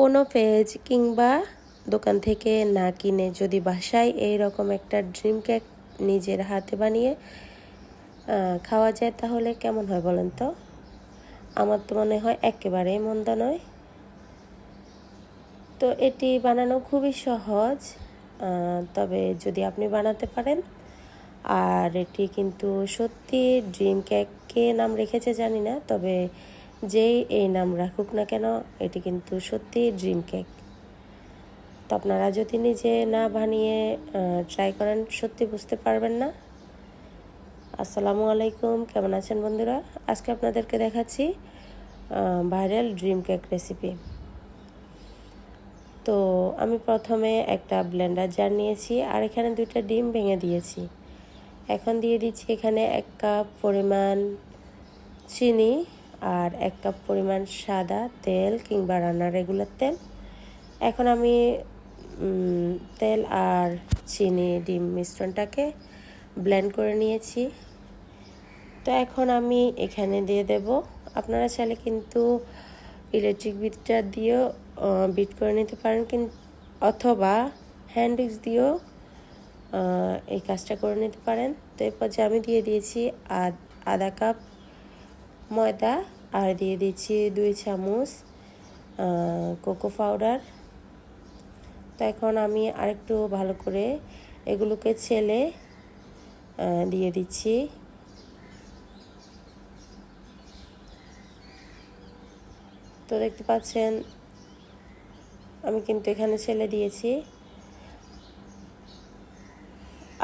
কোনো পেজ কিংবা দোকান থেকে না কিনে যদি বাসায় এইরকম একটা ড্রিম কেক নিজের হাতে বানিয়ে খাওয়া যায় তাহলে কেমন হয় বলেন তো? আমার তো মনে হয় একেবারেই মন্দ নয়। তো এটি বানানো খুবই সহজ, তবে যদি আপনি বানাতে পারেন। আর এটি কিন্তু সত্যি ড্রিম কেক, কে নাম রেখেছে জানি না, তবে যেই এই নাম রাখুক না কেন এটি কিন্তু সত্যি ড্রিম কেক। তো আপনারা যদি নিজে না বানিয়ে ট্রাই করেন সত্যি বুঝতে পারবেন না। আসসালামু আলাইকুম, কেমন আছেন বন্ধুরা? আজকে আপনাদেরকে দেখাচ্ছি ভাইরাল ড্রিম কেক রেসিপি। তো আমি প্রথমে একটা ব্লেন্ডার জার নিয়েছি আর এখানে 2টা ডিম ভেঙে দিয়েছি। এখন দিয়ে দিচ্ছি এখানে 1 কাপ পরিমাণ চিনি আর 1 কাপ পরিমাণ সাদা তেল কিংবা রান্নার রেগুলার তেল। এখন আমি তেল আর চিনি ডিম মিশ্রণটাকে ব্লেন্ড করে নিয়েছি। তো এখন আমি এখানে দিয়ে দেব, আপনারা চাইলে কিন্তু ইলেকট্রিক বিটার দিয়েও বিট করে নিতে পারেন, অথবা হ্যান্ড উইক্স দিয়েও এই কাজটা করে নিতে পারেন। তো এরপর যে আমি দিয়ে দিয়েছি আধা কাপ ময়দা আর দিয়ে দিচ্ছি 2 চামচ কোকো পাউডার। তো এখন আমি আরেকটু ভালো করে এগুলোকে ছেলে দিয়ে দিচ্ছি। তো দেখতে পাচ্ছেন আমি কিন্তু এখানে ছেলে দিয়েছি।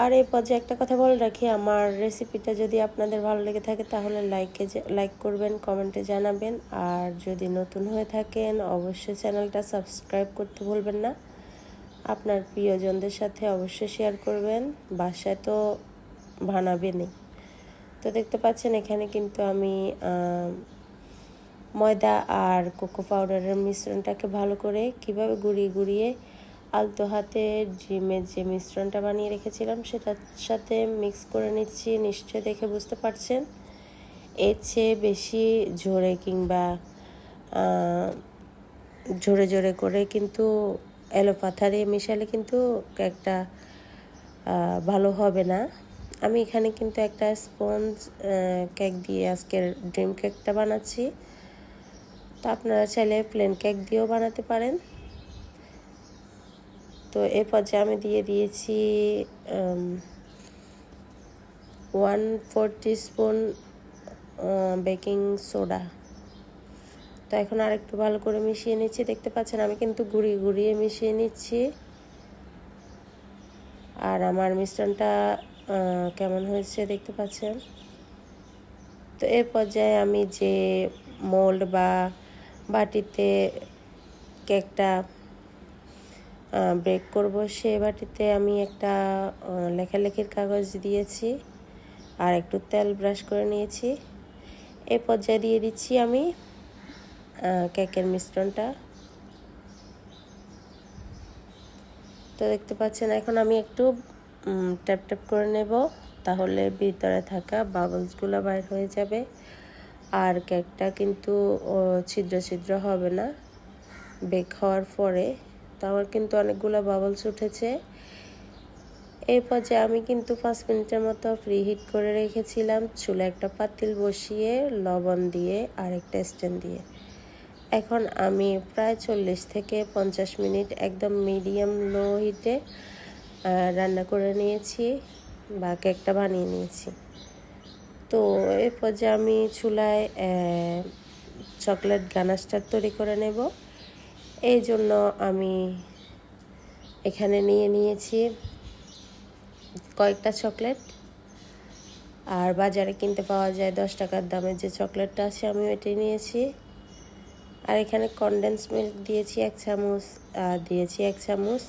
আর এই পর্যায়ে একটা কথা বলে রাখি, আমার রেসিপিটা যদি আপনাদের ভালো লেগে থাকে তাহলে লাইক করবেন, কমেন্টে জানাবেন। আর যদি নতুন হয়ে থাকেন অবশ্যই চ্যানেলটা সাবস্ক্রাইব করতে ভুলবেন না। আপনার প্রিয়জনদের সাথে অবশ্যই শেয়ার করবেন, বাসায় তো বানাবেনই। তো দেখতে পাচ্ছেন এখানে কিন্তু আমি ময়দা আর কোকো পাউডারের মিশ্রণটাকে ভালো করে কিভাবে গুঁড়িয়ে আলতো হাতে ডিমের যে মিশ্রণটা বানিয়ে রেখেছিলাম সেটার সাথে মিক্স করে নিচ্ছি। নিশ্চয়ই দেখে বুঝতে পারছেন এর চেয়ে বেশি ঝরে কিংবা ঝরে করে কিন্তু এলোপাথারি মিশালে কিন্তু কেকটা ভালো হবে না। আমি এখানে কিন্তু একটা স্পঞ্জ কেক দিয়ে আজকের ড্রিম কেকটা বানাচ্ছি। তো আপনারা চাইলে প্লেন কেক দিয়েও বানাতে পারেন। তো এই পর্যায়ে আমি দিয়ে দিয়েছি 1/4 টিস্পুন বেকিং সোডা। তো এখন আরেকটু ভালো করে মিশিয়ে নিচ্ছি। দেখতে পাচ্ছেন আমি কিন্তু ঘুরিয়ে মিশিয়ে নিচ্ছি। আর আমার মিশ্রণটা কেমন হয়েছে দেখতে পাচ্ছেন। তো এই পর্যায়ে আমি যে মোল্ড বা বাটিতে কেকটা বেক করব সেই বাটিতে আমি একটা লেখালেখির কাগজ দিয়েছি আর একটু তেল ব্রাশ করে নিয়েছি। এই পর্যায়ে দিয়ে দিচ্ছি আমি কেকের মিশ্রণটা। তো দেখতে পাচ্ছেন এখন আমি একটু ট্যাপ করে নেব, তাহলে ভিতরে থাকা বাবলসগুলো বাইর হয়ে যাবে আর কেকটা কিন্তু ছিদ্র হবে না বেক হওয়ার পরে। তো আমার কিন্তু অনেকগুলো বাবলস উঠেছে। এই পর্যায়ে আমি কিন্তু 5 মিনিটের মতো প্রি হিট করে রেখেছিলাম চুলায় একটা পাতিল বসিয়ে লবণ দিয়ে আর একটা স্ট্যান্ড দিয়ে। এখন আমি প্রায় 40 থেকে 50 মিনিট একদম মিডিয়াম লো হিটে রান্না করে নিয়েছি বা কেকটা বানিয়ে নিয়েছি। তো এই পর্যায়ে আমি চুলায় চকলেট গানাশটা তৈরি করে নেব। এই জন্য আমি এখানে নিয়েছি কয়েকটা চকলেট। আর বাজারে কিনতে পাওয়া যায় 10 টাকার দামের যে চকলেটটা আছে আমি এটাই নিয়েছি। আর এখানে কনডেন্স মিল্ক দিয়েছি 1 চামচ, দিয়েছি 1 চামচ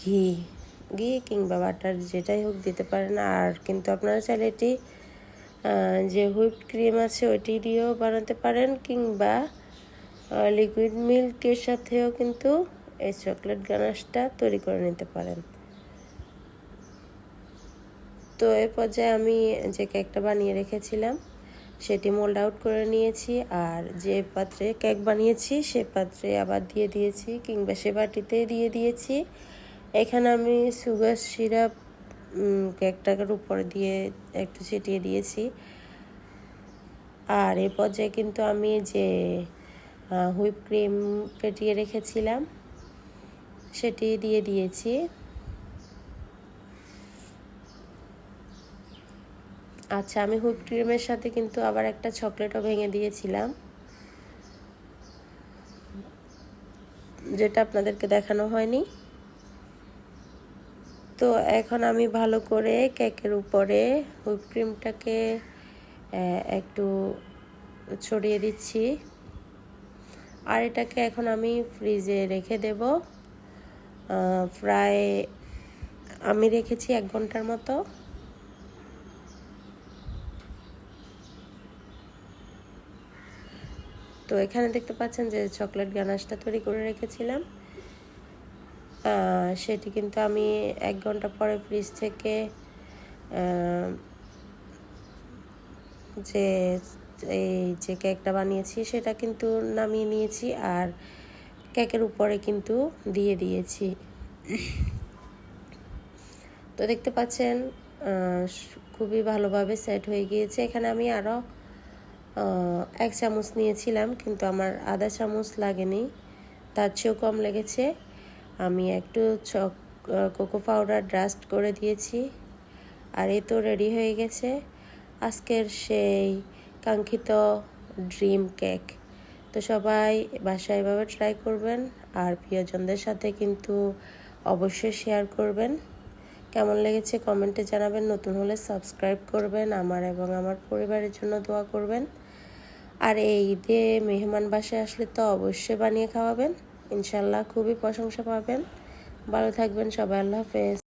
ঘি কিংবা বাটার যেটাই হোক দিতে পারেন। আর কিন্তু আপনারা চাইলে এটি যে হুইপড ক্রিম আছে ওইটি দিয়েও বানাতে পারেন, কিংবা লিকুইড মিল্কের সাথেও কিন্তু এই চকলেট গানাশটা তৈরি করে নিতে পারেন। তো এই পর্যায়ে আমি যে কেকটা বানিয়ে রেখেছিলাম সেটি মোল্ড আউট করে নিয়েছি। আর যে পাত্রে কেক বানিয়েছি সে পাত্রে আবার দিয়ে দিয়েছি, কিংবা সে বাটিতে দিয়ে দিয়েছি। এখানে আমি সুগার সিরাপ কেকটার উপরে দিয়ে একটু ছিটিয়ে দিয়েছি। আর এই পর্যায়ে কিন্তু আমি যে হুইপ ক্রিম ফেটিয়ে রেখেছিলাম সেটি দিয়ে দিয়েছি। আচ্ছা, আমি হুইপ ক্রিমের সাথে কিন্তু আবার একটা চকলেটও ভেঙে দিয়েছিলাম, যেটা আপনাদেরকে দেখানো হয়নি। তো এখন আমি ভালো করে কেকের উপরে হুইপ ক্রিমটাকে একটু ছড়িয়ে দিচ্ছি। আর এটাকে এখন আমি ফ্রিজে রেখে দেব। প্রায় আমি রেখেছি 1 ঘন্টার মতো। তো এখানে দেখতে পাচ্ছেন যে চকলেট গানাশটা তৈরি করে রেখেছিলাম, সেটি কিন্তু আমি 1 ঘন্টা পরে ফ্রিজ থেকে যে এই যে কেকটা বানিয়েছি সেটা কিন্তু নামিয়ে নিয়েছি, আর কেকের উপরে কিন্তু দিয়ে দিয়েছি। তো দেখতে পাচ্ছেন খুবই ভালোভাবে সেট হয়ে গিয়েছে। এখানে আমি আরও 1 চামচ নিয়েছিলাম, কিন্তু আমার আধা চামচ লাগেনি, তার চেয়েও কম লেগেছে। আমি একটু কোকো পাউডার ডাস্ট করে দিয়েছি। আর এই তো রেডি হয়ে গেছে আজকের সেই কাঙ্ক্ষিত ড্রিম কেক। তো সবাই বাসায় এভাবে ট্রাই করবেন, আর প্রিয়জনদের সাথে কিন্তু অবশ্যই শেয়ার করবেন। কেমন লেগেছে কমেন্টে জানাবেন। নতুন হলে সাবস্ক্রাইব করবেন, আমার এবং আমার পরিবারের জন্য দোয়া করবেন। আর এই ঈদে মেহমান বাসায় আসলে তো অবশ্যই বানিয়ে খাওয়াবেন, ইনশাল্লাহ খুবই প্রশংসা পাবেন। ভালো থাকবেন সবাই, আল্লাহ হাফেজ।